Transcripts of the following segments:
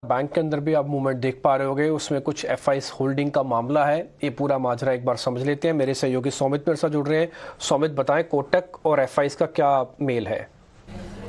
Bank के अंदर भी आप मूवमेंट देख पा रहे होगे, उसमें कुछ एफआईस होल्डिंग का मामला है। ये पूरा माजरा एक बार समझ लेते हैं। मेरे सहयोगी सौमित मेरे साथ जुड़ रहे हैं। सौमित, बताएं कोटक और एफआईस का क्या मेल है?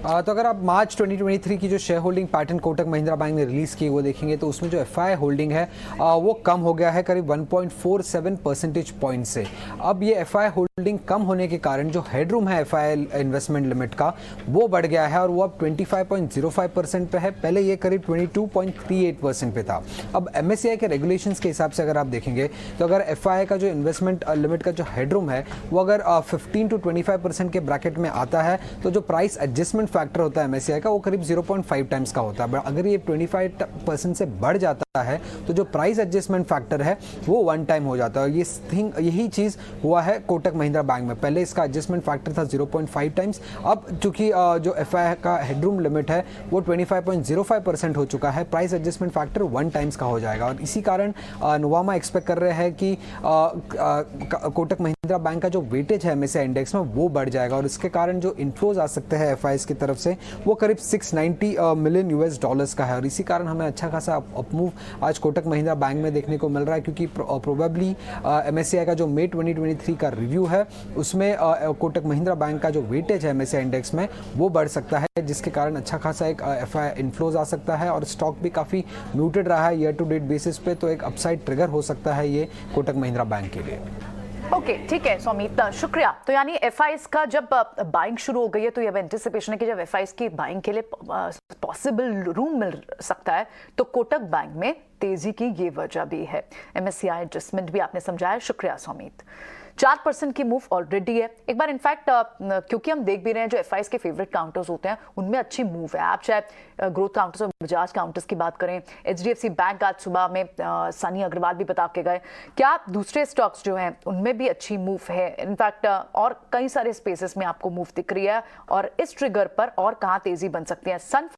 तो अगर आप मार्च 2023 की जो share holding pattern Kotak Mahindra bank ने रिलीज की वो देखेंगे तो उसमें जो एफआई होल्डिंग है वो कम हो गया है करीब 1.47 परसेंटेज पॉइंट से। अब ये एफआई होल्डिंग कम होने के कारण जो हेडरूम है एफआई इन्वेस्टमेंट लिमिट का वो बढ़ गया है और वो अब 25.05% पे है। पहले ये करीब 22.38% पे था। अब एमएससीआई के रेगुलेशंस के हिसाब से अगर आप देखेंगे तो अगर एफआई का जो इन्वेस्टमेंट लिमिट का जो हेडरूम है वो अगर 15 to 25% के ब्रैकेट में आता है तो जो प्राइस एडजस्टमेंट फैक्टर होता है एमएससीआई का वो करीब 0.5 टाइम्स का होता है। बट अगर ये 25% से बढ़ जाता है तो जो प्राइस एडजस्टमेंट फैक्टर है वो 1 टाइम हो जाता है। यही चीज हुआ है कोटक महिंद्रा बैंक में। पहले इसका एडजस्टमेंट फैक्टर था 0.5 टाइम्स। अब चूंकि जो एफआई का हेडरूम लिमिट है वो 25.05% हो चुका है, प्राइस एडजस्टमेंट फैक्टर 1 टाइम्स का हो जाएगा। और इसी कारण नुवामा एक्सपेक्ट कर रहे हैं कि कोटक महिंद्रा बैंक का जो वेटेज है एमएससीआई इंडेक्स में वो बढ़ जाएगा और इसके कारण जो इनफ्लोज आ सकते हैं एफआईएस की तरफ से वो करीब 690 मिलियन यूएस डॉलर्स का है। और इसी कारण हमें अच्छा खासा अपमूव आज कोटक महिंद्रा बैंक में देखने को मिल रहा है, क्योंकि प्रोबेबली एमएससीआई का जो मई 2023 का रिव्यू है उसमें कोटक महिंद्रा बैंक का जो वेटेज है एमएससीआई इंडेक्स में वो बढ़ सकता है, जिसके कारण अच्छा खासा एक एफआई इनफ्लोज आ सकता है। और स्टॉक भी काफी म्यूटेड रहा है ईयर टू डेट बेसिस पे, तो एक अपसाइड ट्रिगर हो सकता है ये कोटक महिंद्रा बैंक के लिए। ओके, ठीक है सौमित, शुक्रिया। तो यानी एफआईएस का जब बाइंग शुरू हो गई है तो ये एंटिसिपेशन है कि जब एफआईएस की बाइंग के लिए पॉसिबल रूम मिल सकता है तो कोटक बैंक में तेजी की ये वजह भी है। एमएससीआई एडजस्टमेंट भी आपने समझाया, शुक्रिया सौमित। 4% की मूव ऑलरेडी है। एक बार इनफैक्ट क्योंकि हम देख भी रहे हैं जो एफआईएस के फेवरेट काउंटर्स होते हैं उनमें अच्छी मूव है। आप चाहे ग्रोथ काउंटर्स और बजाज काउंटर्स की बात करें, एचडीएफसी बैंक आज सुबह में सनी अग्रवाल भी बता के गए, क्या दूसरे स्टॉक्स जो हैं उनमें भी अच्छी मूव है। इनफैक्ट और कई सारे स्पेसेस में आपको मूव दिख रही है और इस ट्रिगर पर और कहाँ तेजी बन सकती है। सन